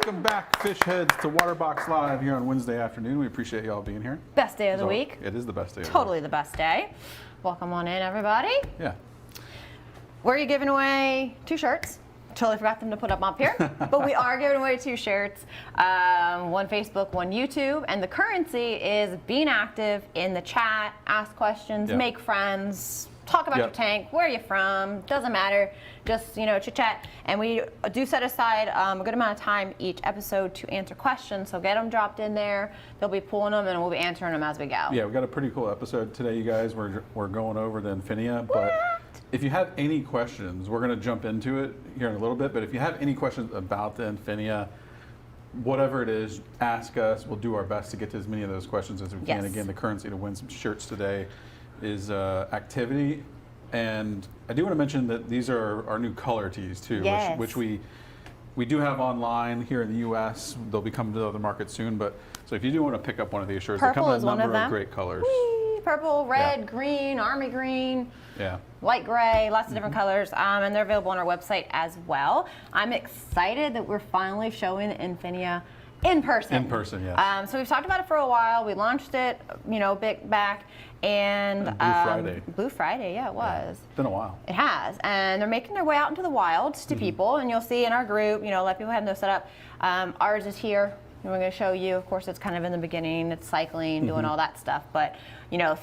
Welcome back, fish heads, to Waterbox Live here on Wednesday afternoon. We appreciate y'all being here. Best day of the week. It is the best day of the week. Totally the best day. Welcome on in, everybody. Yeah. We're giving away 2 shirts. Totally forgot them to put up here. But we are giving away 2 shirts. One Facebook, one YouTube. And the currency is being active in the chat, ask questions, make friends, talk about your tank, where are you from, doesn't matter, just chit chat. And we do set aside a good amount of time each episode to answer questions, so get them dropped in there. They'll be pulling them and we'll be answering them as we go. Yeah, we got a pretty cool episode today, you guys. We're going over the INFINIA, but if you have any questions, we're going to jump into it here in a little bit, but if you have any questions about the INFINIA, whatever it is, ask us. We'll do our best to get to as many of those questions as we can. Again, the currency to win some shirts today is activity, and I do want to mention that these are our new color tees too, which we do have online here in the U.S. They'll be coming to other markets soon, but so if you do want to pick up one of these shirts, they come in a number of great colors. Whee! Purple, red, green, army green, light gray, lots of different colors, and they're available on our website as well. I'm excited that we're finally showing INFINIA in person. In person, yes. So we've talked about it for a while. We launched it, big back, and Blue Friday, yeah, it was. It's been a while. It has, and they're making their way out into the wild to people, and you'll see in our group, let people have no setup. Ours is here. And we're going to show you, of course, it's kind of in the beginning, it's cycling, doing all that stuff. But,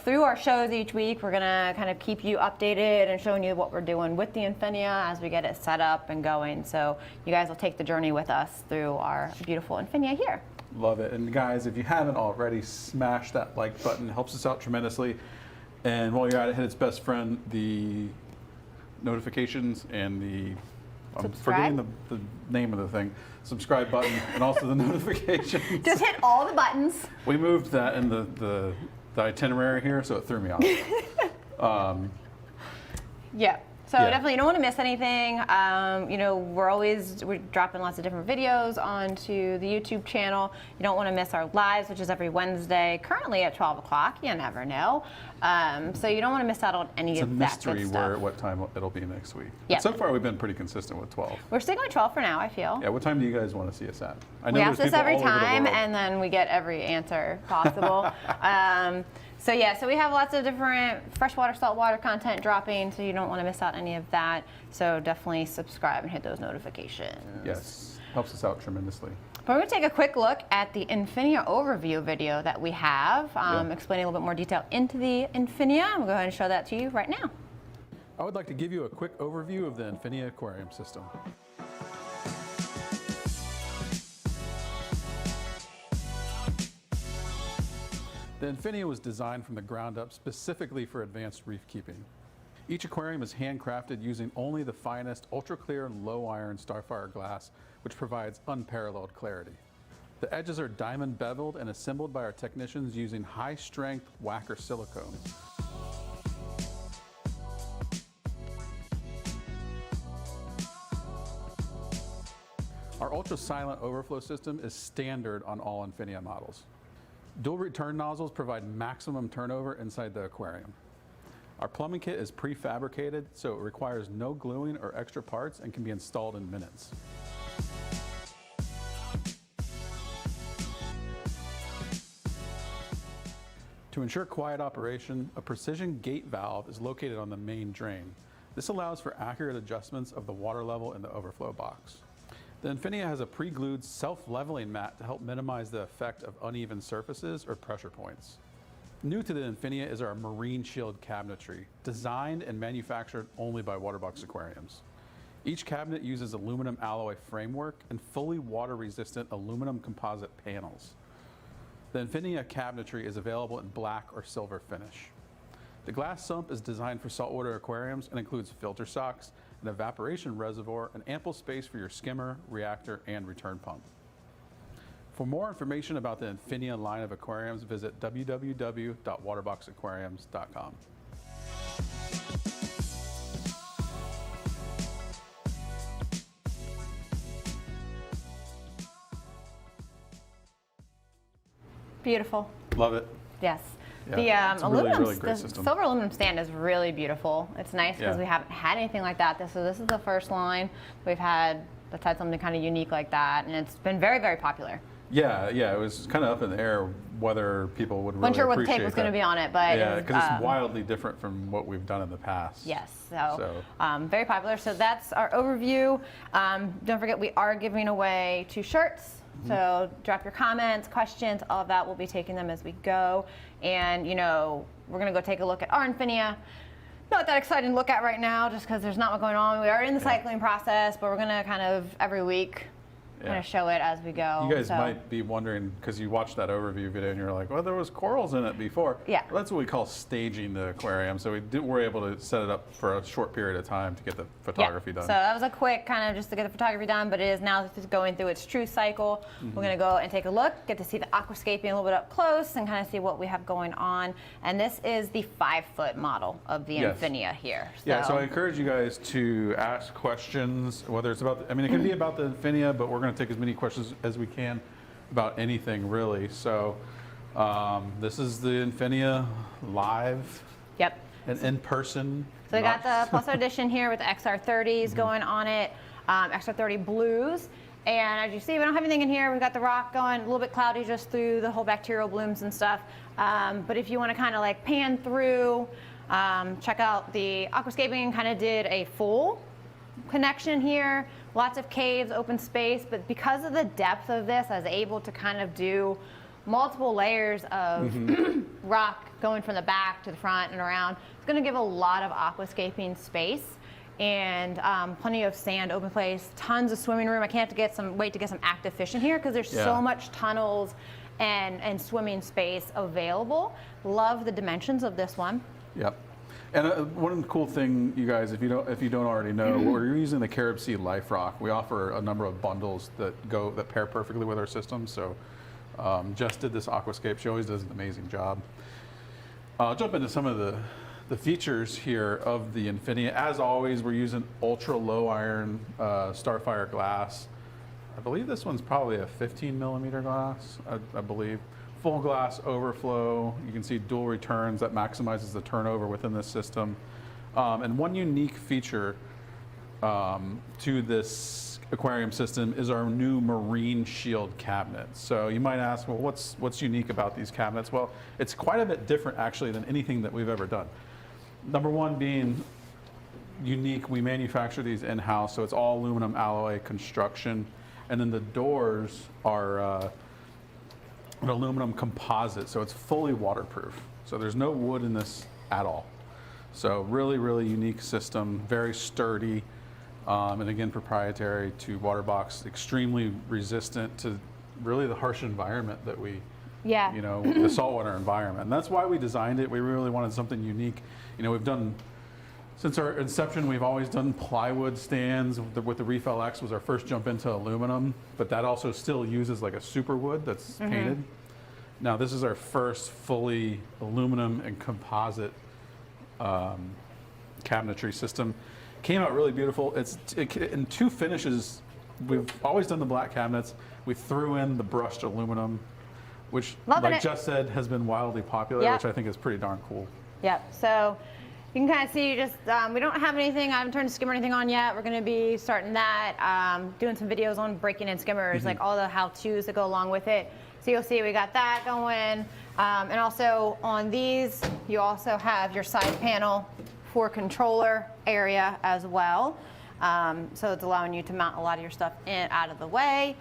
through our shows each week, we're going to kind of keep you updated and showing you what we're doing with the INFINIA as we get it set up and going. So you guys will take the journey with us through our beautiful INFINIA here. Love it. And guys, if you haven't already, smash that like button. It helps us out tremendously. And while you're at it, hit its best friend, the notifications and the I'm forgetting the name of the thing. Subscribe button and also the notifications. Just hit all the buttons. We moved that in the itinerary here, so it threw me off. So definitely you don't want to miss anything. We're dropping lots of different videos onto the YouTube channel. You don't want to miss our lives, which is every Wednesday, currently at 12 o'clock. You never know. So you don't want to miss out on any of that good stuff. It's a mystery what time it'll be next week. But so far we've been pretty consistent with 12. We're sticking with 12 for now, I feel. Yeah, what time do you guys want to see us at? I know we ask this every time, and then we get every answer possible. So we have lots of different freshwater, saltwater content dropping, so you don't want to miss out any of that. So definitely subscribe and hit those notifications. Yes, helps us out tremendously. But we're going to take a quick look at the INFINIA overview video that we have, explaining a little bit more detail into the INFINIA. We'll go ahead and show that to you right now. I would like to give you a quick overview of the INFINIA aquarium system. The INFINIA was designed from the ground up specifically for advanced reef keeping. Each aquarium is handcrafted using only the finest ultra-clear low-iron Starfire glass, which provides unparalleled clarity. The edges are diamond beveled and assembled by our technicians using high-strength Wacker silicone. Our ultra-silent overflow system is standard on all INFINIA models. Dual return nozzles provide maximum turnover inside the aquarium. Our plumbing kit is prefabricated, so it requires no gluing or extra parts and can be installed in minutes. To ensure quiet operation, a precision gate valve is located on the main drain. This allows for accurate adjustments of the water level in the overflow box. The INFINIA has a pre-glued self-leveling mat to help minimize the effect of uneven surfaces or pressure points. New to the INFINIA is our marine shield cabinetry, designed and manufactured only by Waterbox Aquariums. Each cabinet uses aluminum alloy framework and fully water-resistant aluminum composite panels. The INFINIA cabinetry is available in black or silver finish. The glass sump is designed for saltwater aquariums and includes filter socks, an evaporation reservoir, and ample space for your skimmer, reactor, and return pump. For more information about the INFINIA line of aquariums, visit www.waterboxaquariums.com. Beautiful. Love it. Yes. Yeah, the the silver aluminum stand is really beautiful. It's nice because we haven't had anything like that. So this is the first line. We've had that's had something kind of unique like that, and it's been very, very popular. Yeah, it was kind of up in the air whether people would really Wasn't sure what the appreciate take was going to be on it, but yeah, because it's wildly different from what we've done in the past. Yes, so. Very popular. So that's our overview. Don't forget, we are giving away 2 shirts. So drop your comments, questions, all of that. We'll be taking them as we go. And, you know, we're going to go take a look at our INFINIA. Not that exciting to look at right now just because there's not much going on. We are in the cycling process, but we're going to kind of every week kind of show it as we go. You guys might be wondering, because you watched that overview video and you're like, well, there was corals in it before. Yeah. Well, that's what we call staging the aquarium. So we're able to set it up for a short period of time to get the photography done. So that was a quick kind of just to get the photography done, but it is now just going through its true cycle. We're going to go and take a look, get to see the aquascaping a little bit up close and kind of see what we have going on. And this is the 5-foot model of the INFINIA here. So. Yeah, so I encourage you guys to ask questions, whether it's about, I mean, it can be about the INFINIA, but we're going to take as many questions as we can about anything really. So this is the INFINIA live. Yep. And in person. So we got the Plus Edition here with the XR30s going on it, XR30 blues. And as you see, we don't have anything in here. We've got the rock going, a little bit cloudy just through the whole bacterial blooms and stuff. But if you want to kind of like pan through, check out the aquascaping, kind of did a full connection here. Lots of caves, open space, but because of the depth of this, I was able to kind of do multiple layers of rock going from the back to the front and around. It's going to give a lot of aquascaping space and plenty of sand, open place, tons of swimming room. I can't wait to get some active fish in here because there's so much tunnels and swimming space available. Love the dimensions of this one. Yep. And one cool thing, you guys, if you don't already know, we're using the CaribSea Life Rock. We offer a number of bundles that pair perfectly with our system. So Jess did this aquascape. She always does an amazing job. I'll jump into some of the features here of the INFINIA. As always, we're using ultra low iron Starfire glass. I believe this one's probably a 15mm glass, I believe. Full glass overflow. You can see dual returns that maximizes the turnover within this system. And one unique feature to this aquarium system is our new marine shield cabinet. So you might ask, well, what's unique about these cabinets? Well, it's quite a bit different actually than anything that we've ever done. Number one being unique, we manufacture these in-house, so it's all aluminum alloy construction. And then the doors are an aluminum composite, so it's fully waterproof. So there's no wood in this at all. So really, really unique system, very sturdy, and again, proprietary to Waterbox, extremely resistant to really the harsh environment that we, you know, the saltwater environment. And that's why we designed it. We really wanted something unique. You know, we've done, since our inception, we've always done plywood stands. With the Reef LX was our first jump into aluminum, but that also still uses like a super wood that's painted. Now this is our first fully aluminum and composite cabinetry system. Came out really beautiful. It's in 2 finishes. We've always done the black cabinets. We threw in the brushed aluminum, which, like Jess said, has been wildly popular, which I think is pretty darn cool. Yep. So you can kind of see, just we don't have anything. I haven't turned the skimmer or anything on yet. We're going to be starting that, doing some videos on breaking in skimmers, like all the how-tos that go along with it. So you'll see we got that going. And also on these, you also have your side panel for controller area as well. So it's allowing you to mount a lot of your stuff in out of the way.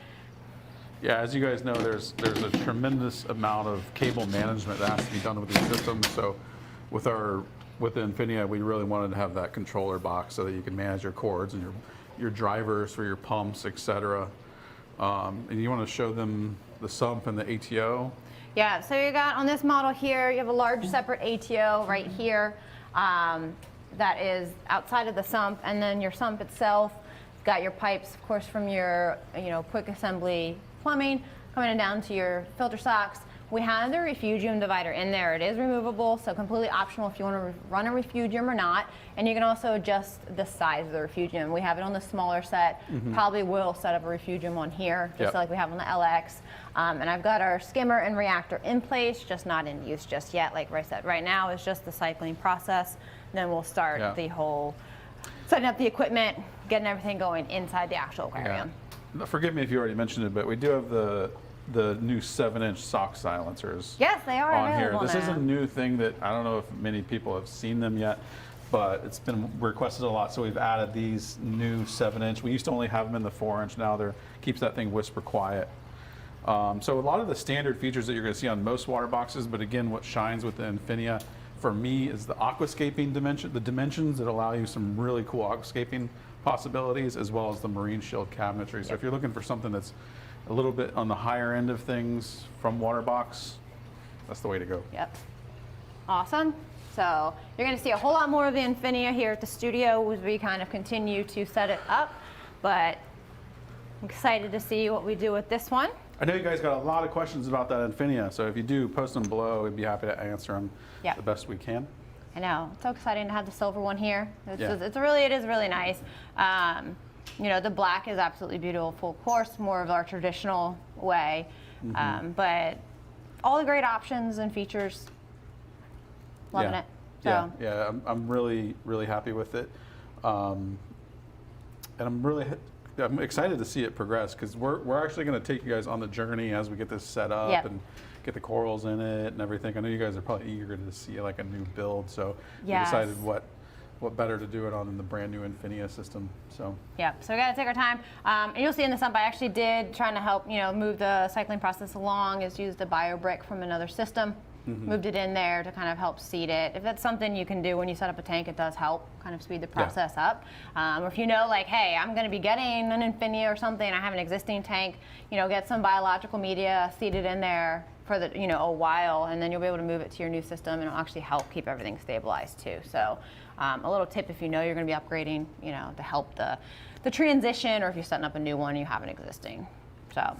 Yeah, as you guys know, there's a tremendous amount of cable management that has to be done with these systems. So with the INFINIA, we really wanted to have that controller box so that you can manage your cords and your drivers for your pumps, etc. And you want to show them the sump and the ATO. Yeah, so you got on this model here, you have a large separate ATO right here that is outside of the sump, and then your sump itself got your pipes, of course, from your quick assembly plumbing coming down to your filter socks. We have the refugium divider in there. It is removable, so completely optional if you want to run a refugium or not. And you can also adjust the size of the refugium. We have it on the smaller set. Probably will set up a refugium on here, just like we have on the LX. And I've got our skimmer and reactor in place, just not in use just yet. Like I said, right now it's just the cycling process. Then we'll start the whole setting up the equipment, getting everything going inside the actual aquarium. Yeah. Forgive me if you already mentioned it, but we do have the new 7-inch sock silencers. Yes, they are on here. available This is now. a new thing that I don't know if many people have seen them yet, but it's been requested a lot. So we've added these new 7-inch. We used to only have them in the 4-inch. Now they're keeps that thing whisper quiet. So a lot of the standard features that you're going to see on most water boxes, but again, what shines with the INFINIA for me is the aquascaping dimension, the dimensions that allow you some really cool aquascaping possibilities, as well as the marine shield cabinetry. So if you're looking for something that's a little bit on the higher end of things from Waterbox, that's the way to go. Yep. Awesome. So you're going to see a whole lot more of the INFINIA here at the studio as we kind of continue to set it up, but I'm excited to see what we do with this one. I know you guys got a lot of questions about that INFINIA, so if you do, post them below. We'd be happy to answer them Yep. the best we can. I know, it's so exciting to have the silver one here. It is really nice. You know, the black is absolutely beautiful, of course, more of our traditional way, but all the great options and features, loving it. So. Yeah, I'm really, really happy with it. And I'm excited to see it progress, because we're actually going to take you guys on the journey as we get this set up Yep. and get the corals in it and everything. I know you guys are probably eager to see like a new build, so Yes. we decided what better to do it on than the brand new INFINIA system. So So we got to take our time. And you'll see in the sump, I actually did, trying to help, you know, move the cycling process along, is used a bio brick from another system. Moved it in there to kind of help seed it. If that's something you can do when you set up a tank, it does help kind of speed the process up. Or if you know, like, hey, I'm going to be getting an INFINIA or something, I have an existing tank, you know, get some biological media, seed it in there for the, you know, a while, and then you'll be able to move it to your new system, and it'll actually help keep everything stabilized too. So a little tip if you know you're going to be upgrading, you know, to help the transition, or if you're setting up a new one, you have an existing. So.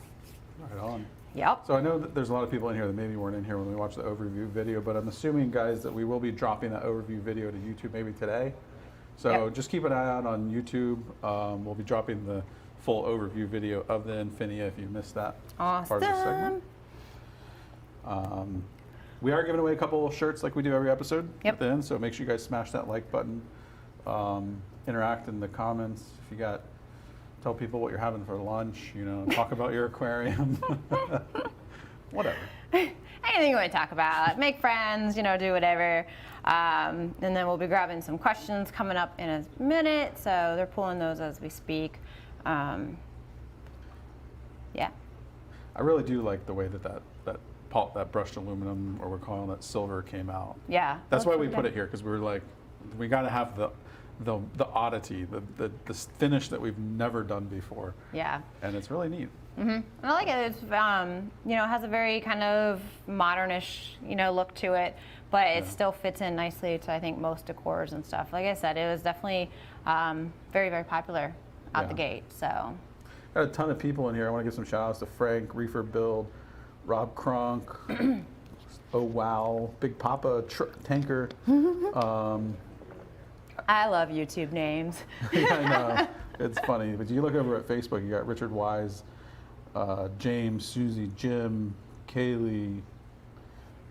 right on. Yep. So I know that there's a lot of people in here that maybe weren't in here when we watched the overview video, but I'm assuming, guys, that we will be dropping that overview video to YouTube maybe today. So just keep an eye out on YouTube. We'll be dropping the full overview video of the INFINIA if you missed that part of the segment. We are giving away a couple of shirts like we do every episode at the end, so make sure you guys smash that like button. Interact in the comments. If you got, tell people what you're having for lunch, you know, talk about your aquarium. Whatever. Anything you want to talk about. Make friends, you know, do whatever. And then we'll be grabbing some questions coming up in a minute, so they're pulling those as we speak. Yeah. I really do like the way that brushed aluminum, or we're calling it silver, came out. Yeah. That's why we put it here, because we were like, we got to have the oddity, the finish that we've never done before. Yeah. And it's really neat. And I like it. It's, you know, it has a very kind of modernish, you know, look to it, but it still fits in nicely to, I think, most decors and stuff. Like I said, it was definitely very, very popular out the gate. So. Got a ton of people in here. I want to give some shout outs to Frank, Reefer Build, Rob Kronk, Oh Wow, Big Papa Tanker. I love YouTube names. Yeah, I know. It's funny. But you look over at Facebook, you got Richard Wise, James, Susie, Jim, Kaylee.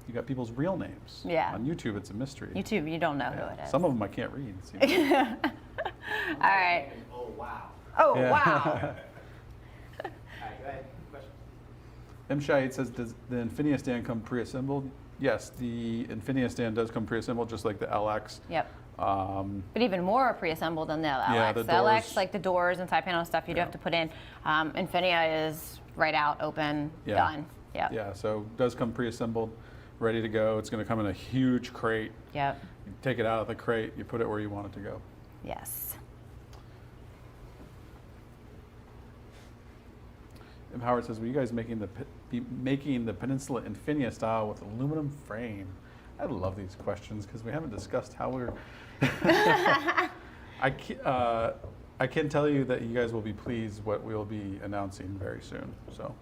You got people's real names. Yeah. On YouTube, it's a mystery. YouTube, you don't know who it is. Some of them I can't read. All right. Oh, wow. Oh, Yeah. wow. All right, go ahead. Question. M. Shahid says, does the INFINIA stand come pre-assembled? Yes, the INFINIA stand does come pre-assembled, just like the LX. Yep. But even more pre-assembled than the LX. Yeah, the the LX, doors. like the doors and side panel stuff, you do have to put in. INFINIA is right out, open, done. Yep. Yeah, so it does come pre-assembled, ready to go. It's going to come in a huge crate. Yep. You take it out of the crate, you put it where you want it to go. Yes. M. Howard says, were you guys making the Peninsula INFINIA style with aluminum frame? I love these questions because we haven't discussed how we're. I can tell you that you guys will be pleased what we'll be announcing very soon. So.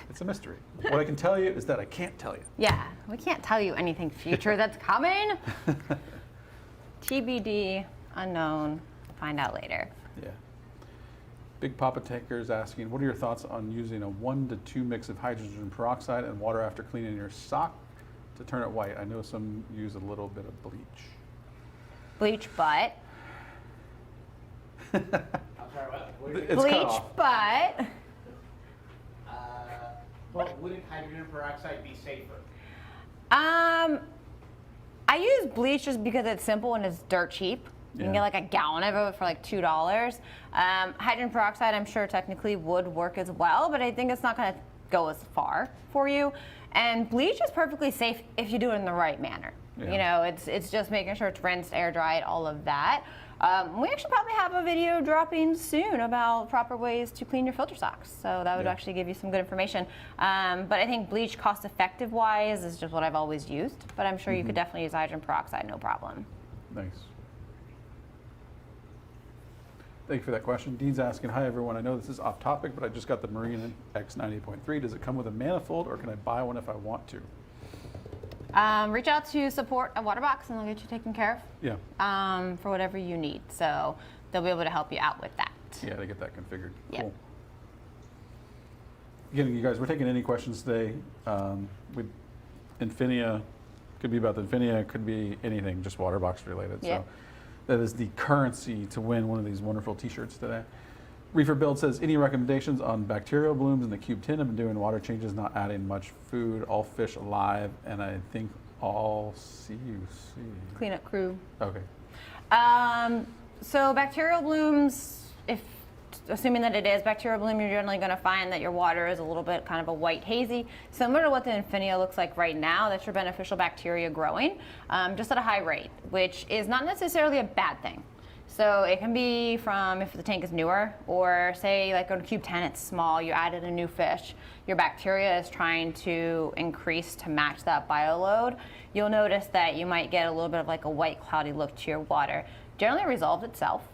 It's a mystery. What I can tell you is that I can't tell you. Yeah, we can't tell you anything future that's coming. TBD, unknown, find out later. Yeah. Big Papa Tanker is asking, what are your thoughts on using a 1 to 2 mix of hydrogen peroxide and water after cleaning your sock to turn it white? I know some use a little bit of bleach. Bleach butt. I'm sorry, what did you It's cut Bleach off. butt. Well, wouldn't hydrogen peroxide be safer? I use bleach just because it's simple and it's dirt cheap. You can get like a gallon of it for like $2. Hydrogen peroxide, I'm sure technically would work as well, but I think it's not going to go as far for you. And bleach is perfectly safe if you do it in the right manner. Yeah. You know, it's just making sure it's rinsed, air dried, all of that. We actually probably have a video dropping soon about proper ways to clean your filter socks. So that would actually give you some good information. But I think bleach cost effective wise is just what I've always used. But I'm sure you could definitely use hydrogen peroxide, no problem. Nice. Thank you for that question. Dean's asking, hi everyone, I know this is off topic, but I just got the Marine X98.3. Does it come with a manifold or can I buy one if I want to? Reach out to support at Waterbox and they'll get you taken care of. Yeah. For whatever you need. So they'll be able to help you out with that. Yeah, to get that configured. Yep. Cool. Again, you guys, we're taking any questions today. INFINIA, could be about the INFINIA, could be anything, just Waterbox related. Yep. So that is the currency to win one of these wonderful t-shirts today. Reefer Build says, any recommendations on bacterial blooms in the cube tin? I've been doing water changes, not adding much food, all fish alive, and I think all CUC. Cleanup crew. Okay. So bacterial blooms, assuming that it is bacterial bloom, you're generally going to find that your water is a little bit kind of a white hazy, similar to what the INFINIA looks like right now. That's your beneficial bacteria growing, just at a high rate, which is not necessarily a bad thing. So it can be from if the tank is newer, or say like on cube 10 it's small, you added a new fish, your bacteria is trying to increase to match that bioload. You'll notice that you might get a little bit of like a white cloudy look to your water. Generally resolves itself.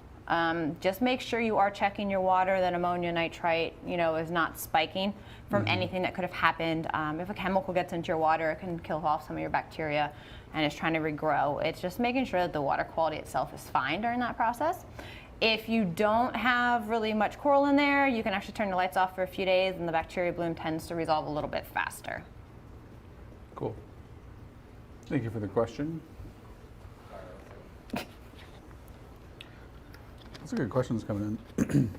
Just make sure you are checking your water, that ammonia nitrite, is not spiking from anything that could have happened. If a chemical gets into your water, it can kill off some of your bacteria and is trying to regrow. It's just making sure that the water quality itself is fine during that process. If you don't have really much coral in there, you can actually turn the lights off for a few days and the bacteria bloom tends to resolve a little bit faster. Cool. Thank you for the question. That's a good questions coming in.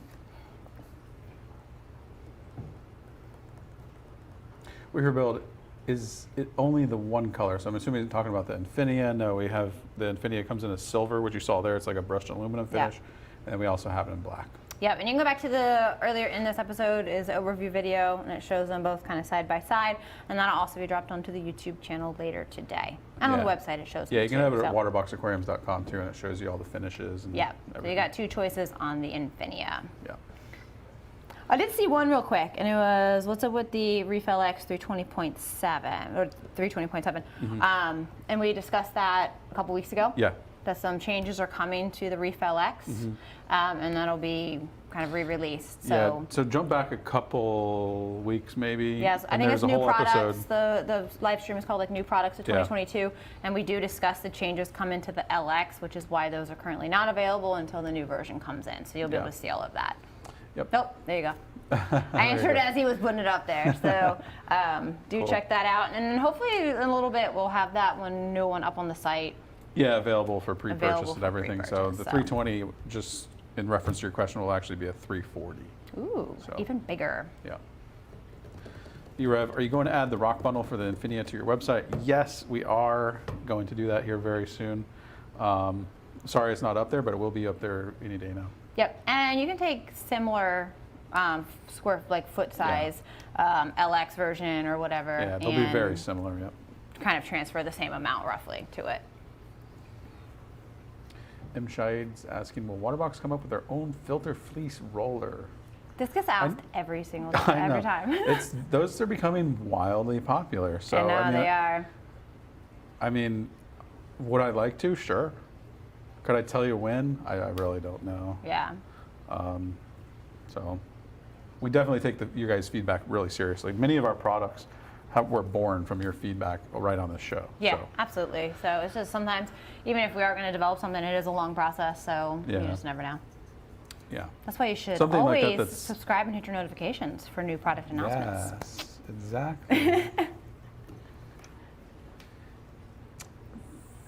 Reefer Build, is it only the one color? So I'm assuming you're talking about the INFINIA. No, we have the INFINIA comes in a silver, which you saw there. It's like a brushed aluminum finish. And then we also have it in black. Yep, and you can go back to the earlier in this episode is an overview video, and it shows them both kind of side by side, and that'll also be dropped onto the YouTube channel later today. And on the website it shows. Yeah, you can too, have it so. at waterboxaquariums.com too, and it shows you all the finishes. And Yeah, so everything. you got two choices on the INFINIA. Yeah. I did see one real quick, and it was what's up with the Refill X 320.7 or 320.7, and we discussed that a couple weeks ago. Yeah. That some changes are coming to the Refill X, and that'll be kind of re-released. So Yeah, so jump back a couple weeks maybe. yes, I and think there's it's a new whole products. episode. The live stream is called like New Products of Yeah. 2022, and we do discuss the changes come into the LX, which is why those are currently not available until the new version comes in. So you'll be able to see all of that. Yep. Nope, there you go. I answered as he was putting it up there. So do Cool. check that out. And hopefully in a little bit we'll have that new one up on the site. Yeah, available for pre-purchase Available and for everything. So pre-purchase, the so. 320, just in reference to your question, will actually be a 340. Ooh, So. even bigger. Yeah. E-Rev, are you going to add the rock bundle for the INFINIA to your website? Yes, we are going to do that here very soon. Sorry it's not up there, but it will be up there any day now. Yep, and you can take similar foot size LX version or whatever. Yeah, they'll be very similar, yep. Kind of transfer the same amount roughly to it. M. Shahid's asking, will Waterbox come up with their own filter fleece roller? This gets asked every single I time, know. every time. Those are becoming wildly popular. So I know they are. I mean, would I like to? Sure. Could I tell you when? I really don't know. Yeah. So we definitely take you guys' feedback really seriously. Many of our products were born from your feedback right on this show. Yeah, so. absolutely. So it's just sometimes, even if we are going to develop something, it is a long process. So you just never know. Yeah. That's why you should Something like always that subscribe and hit your notifications for new product announcements. Yes, exactly.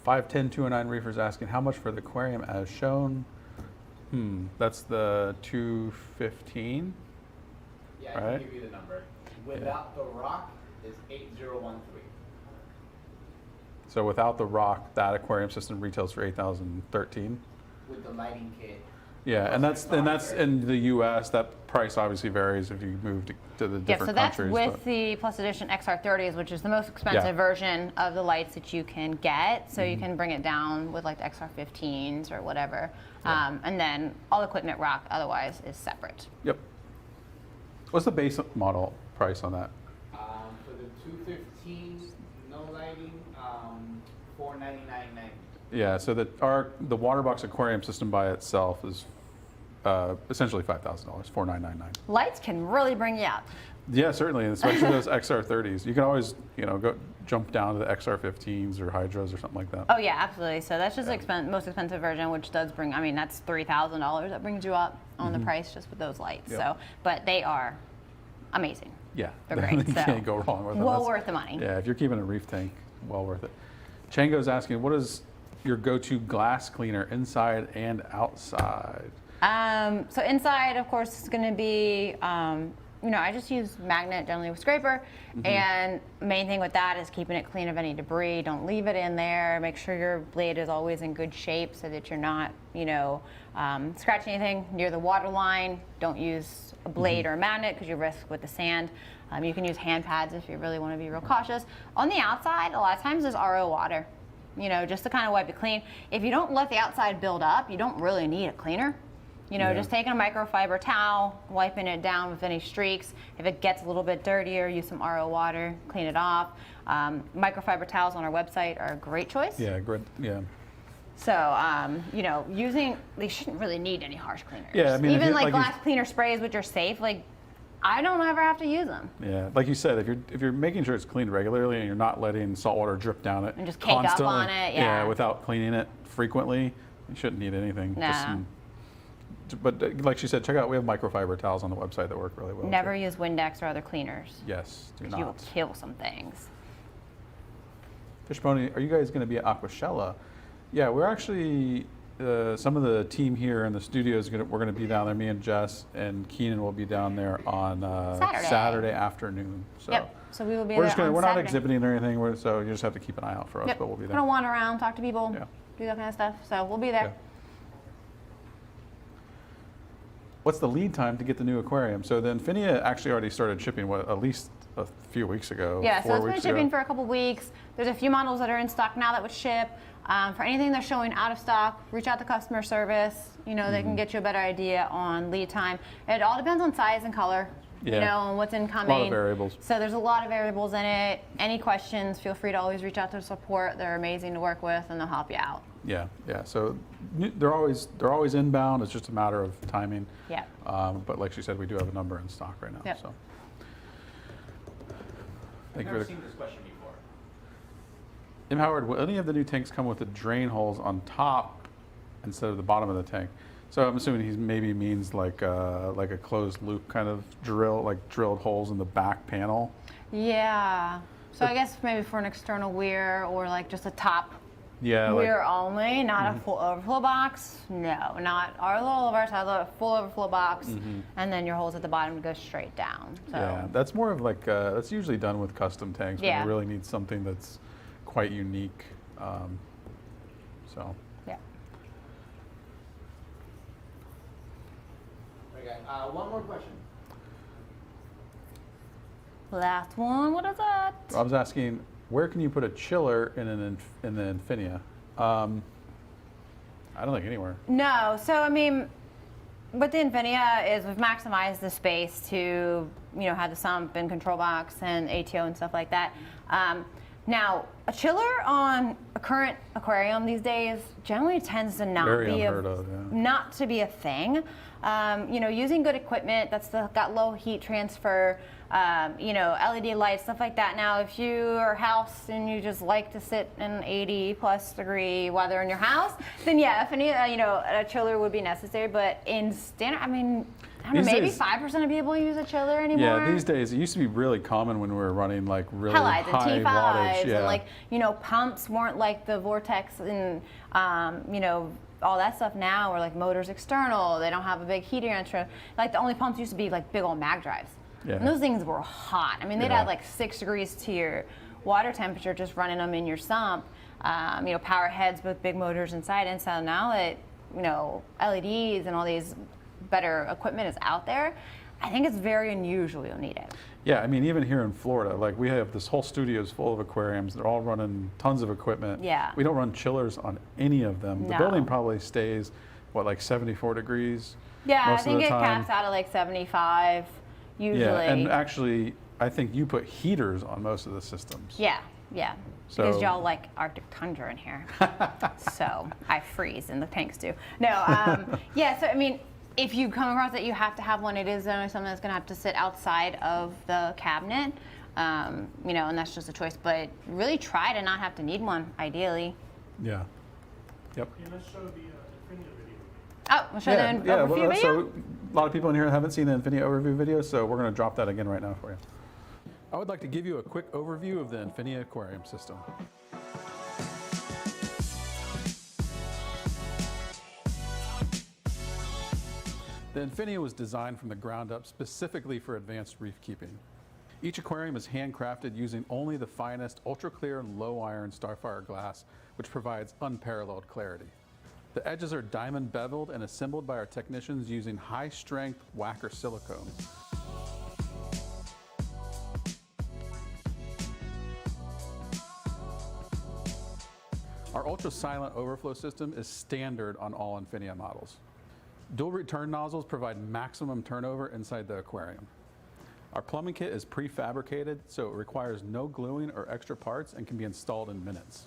510209 Reefer's asking how much for the aquarium as shown. That's the 215. Yeah, I Right. can give you the number. Without the rock is 8013. So without the rock, that aquarium system retails for 8,013. With the lighting kit. Yeah, and that's in the U.S. That price obviously varies if you move to the Yeah, different so that's countries. with but- the Plus Edition XR30s, which is the most expensive Yeah. version of the lights that you can get. So you can bring it down with like the XR15s or whatever. Yeah. And then all equipment rock otherwise is separate. Yep. What's the base model price on that? For the 215, no lighting, $499.90. Yeah, so the Waterbox aquarium system by itself is essentially $5,000, $4,999. Lights can really bring you out. Yeah, certainly, and especially those XR30s. You can always, go jump down to the XR15s or Hydras or something like that. Oh yeah, absolutely. So that's just the most expensive version, which does bring. I mean, that's $3,000. That brings you up on the price just with those lights. Yep. So, but they are amazing. Yeah, They're great. you So can't go wrong with them. well That's- worth the money. Yeah, if you're keeping a reef tank, well worth it. Chango's asking, what is your go-to glass cleaner inside and outside? So inside, of course, is going to be, I just use magnet generally with scraper. And main thing with that is keeping it clean of any debris. Don't leave it in there. Make sure your blade is always in good shape so that you're not, scratching anything near the water line. Don't use a blade or a magnet because you risk with the sand. You can use hand pads if you really want to be real cautious. On the outside, a lot of times there's RO water, just to kind of wipe it clean. If you don't let the outside build up, you don't really need a cleaner. Yeah. Just taking a microfiber towel, wiping it down with any streaks. If it gets a little bit dirtier, use some RO water, clean it off. Microfiber towels on our website are a great choice. Yeah, good. Yeah. So, they shouldn't really need any harsh cleaners. Yeah, I mean, if even you- like like you- glass cleaner sprays, which are safe, I don't ever have to use them. Yeah, like you said, if you're making sure it's cleaned regularly and you're not letting salt water drip down it And just cake up constantly, on it, yeah. without cleaning it frequently, you shouldn't need anything. No. But like she said, check out, we have microfiber towels on the website that work really well. Never too. use Windex or other cleaners. Yes, do You will not. kill some things. Fish Pony, are you guys going to be at Aquashella? Yeah, we're actually, some of the team here in the studio we're going to be down there. Me and Jess and Keenan will be down there on Saturday. afternoon. So Yep. So we will be we're there just gonna, on we're not Saturday. exhibiting or anything, so you just have to keep an eye out for us, Yep. but we'll be We're there. gonna wander around, talk to people, Yeah. do that kind of stuff. So we'll be there. Yeah. What's the lead time to get the new aquarium? So the INFINIA actually already started shipping, at least a few weeks ago? Yeah, so 4 it's been weeks shipping ago? for a couple weeks. There's a few models that are in stock now that would ship. For anything they're showing out of stock, reach out to customer service. They can get you a better idea on lead time. It all depends on size and color, Yeah. and what's A incoming. lot of variables. So there's a lot of variables in it. Any questions, feel free to always reach out to support. They're amazing to work with, and they'll help you out. Yeah, yeah. So they're always inbound. It's just a matter of timing. Yeah. But like she said, we do have a number in stock right now. Yep. So I've thank you never for the. seen this question before. Tim Howard, will any of the new tanks come with the drain holes on top instead of the bottom of the tank? So I'm assuming he maybe means like a closed loop kind of drill, like drilled holes in the back panel. Yeah. So I guess maybe for an external weir or like just a top Yeah. weir only, not a full overflow box. No, not all of ours has a full overflow box, and then your holes at the bottom go straight down. So Yeah, that's more of like that's usually done with custom tanks when Yeah. you really need something that's quite unique. So yeah. Okay, one more question. Last one. What is that? Rob's asking, where can you put a chiller in in the INFINIA? I don't think anywhere. No. So I mean, what the INFINIA is, we've maximized the space to have the sump and control box and ATO and stuff like that. Now, a chiller on a current aquarium these days generally tends to not Very be unheard of, yeah. not to be a thing. Using good equipment that's got low heat transfer, LED lights, stuff like that. Now, if you're a house and you just like to sit in 80+ degree weather in your house, then yeah, if a chiller would be necessary. But in standard, I don't know, maybe days, 5% of people use a chiller anymore. Yeah, these days it used to be really common when we were running like really Halides high and T5s wattage. Yeah. and like, you know, pumps weren't like the Vortex and, you know, all that stuff now are like motors external. They don't have a big heating entrance. Like the only pumps used to be like big old mag drives. Yeah. And those things were hot. I mean, they'd Yeah. add like 6 degrees to your water temperature just running them in your sump. You know, power heads with big motors inside. And so now that, you know, LEDs and all these better equipment is out there, I think it's very unusual you'll need it. Yeah, I mean, even here in Florida, like we have this whole studio is full of aquariums. They're all running tons of equipment. Yeah. We don't run chillers on any of them. The No. building probably stays, what, like 74 degrees? Yeah, I most of think the it time. caps out at like 75 usually. Yeah, and actually, I think you put heaters on most of the systems. Yeah, yeah. Because So- y'all like Arctic tundra in here. So I freeze and the tanks do. No, yeah, so I mean, if you come across it, you have to have one. It is only something that's going to have to sit outside of the cabinet, you know, and that's just a choice. But really try to not have to need one, ideally. Yeah. Yep. Okay, let's show the INFINIA video. Oh, we'll show the overview well, video. so a lot of people in here haven't seen the INFINIA overview video, so we're going to drop that again right now for you. I would like to give you a quick overview of the INFINIA aquarium system. The INFINIA was designed from the ground up specifically for advanced reef keeping. Each aquarium is handcrafted using only the finest ultra-clear low-iron Starfire glass, which provides unparalleled clarity. The edges are diamond beveled and assembled by our technicians using high-strength Wacker silicone. Our ultra-silent overflow system is standard on all INFINIA models. Dual return nozzles provide maximum turnover inside the aquarium. Our plumbing kit is prefabricated, so it requires no gluing or extra parts and can be installed in minutes.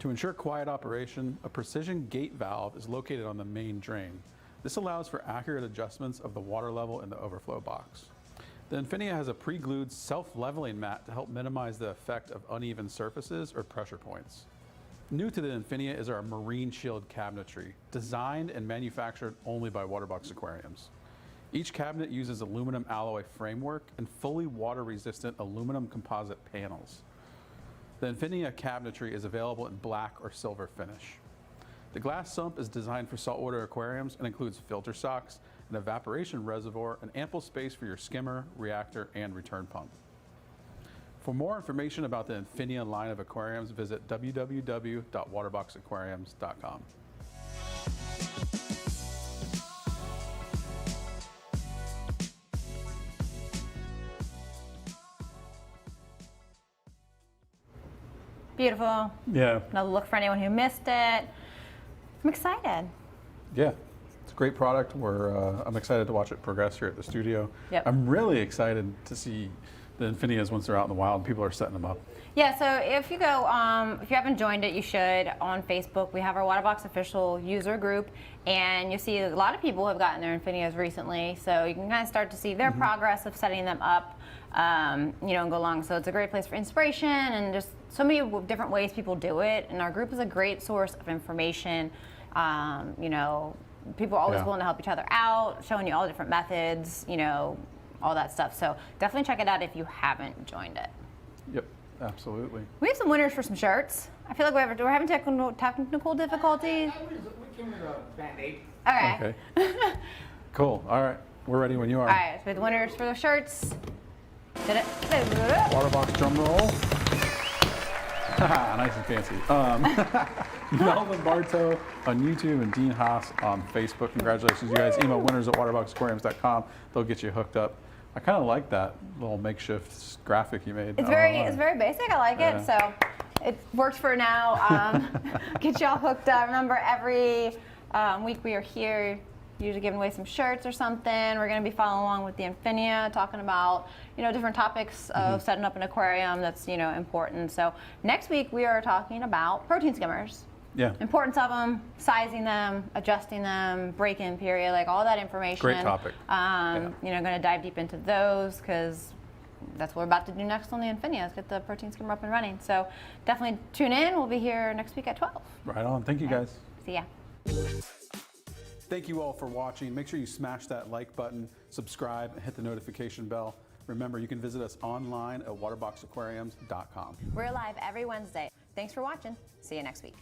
To ensure quiet operation, a precision gate valve is located on the main drain. This allows for accurate adjustments of the water level in the overflow box. The INFINIA has a pre-glued self-leveling mat to help minimize the effect of uneven surfaces or pressure points. New to the INFINIA is our marine shield cabinetry, designed and manufactured only by Waterbox Aquariums. Each cabinet uses aluminum alloy framework and fully water-resistant aluminum composite panels. The INFINIA cabinetry is available in black or silver finish. The glass sump is designed for saltwater aquariums and includes filter socks, an evaporation reservoir, and ample space for your skimmer, reactor, and return pump. For more information about the INFINIA line of aquariums, visit www.waterboxaquariums.com. Beautiful. Yeah. Another look for anyone who missed it. I'm excited. Yeah, it's a great product. I'm excited to watch it progress here at the studio. Yep. I'm really excited to see the INFINIAs once they're out in the wild and people are setting them up. Yeah, so if you go, if you haven't joined it, you should. On Facebook, we have our Waterbox official user group, and you'll see a lot of people have gotten their INFINIAs recently, so you can kind of start to see their progress of setting them up, you know, and go along. So it's a great place for inspiration and just so many different ways people do it, and our group is a great source of information. You know, people are always willing to help each other out, showing you all different methods, you know, all that stuff. So definitely check it out if you haven't joined it. Yep, absolutely. We have some winners for some shirts. I feel like we're having technical difficulties. We came with a Band-Aid. Okay. Okay. Cool. All right. We're ready when you are. All right, so we have the winners for the shirts. Did it? Waterbox drum roll. Nice and fancy. Melvin Bartow on YouTube and Dean Haas on Facebook. Congratulations, you guys. Email winners at waterboxaquariums.com. They'll get you hooked up. I kind of like that little makeshift graphic you made. It's very basic. I like it. So it works for now. Get y'all hooked up. Remember, every week we are here, usually giving away some shirts or something. We're going to be following along with the INFINIA, talking about, you know, different topics of setting up an aquarium that's, you know, important. So next week we are talking about protein skimmers. Yeah. Importance of them, sizing them, adjusting them, break-in period, like all that information. Great topic. You know, going to dive deep into those because that's what we're about to do next on the Infinia, is get the protein skimmer up and running. So definitely tune in. We'll be here next week at 12. Right on. Thank you, guys. See ya. Thank you all for watching. Make sure you smash that like button, subscribe, and hit the notification bell. Remember, you can visit us online at waterboxaquariums.com. We're live every Wednesday. Thanks for watching. See you next week.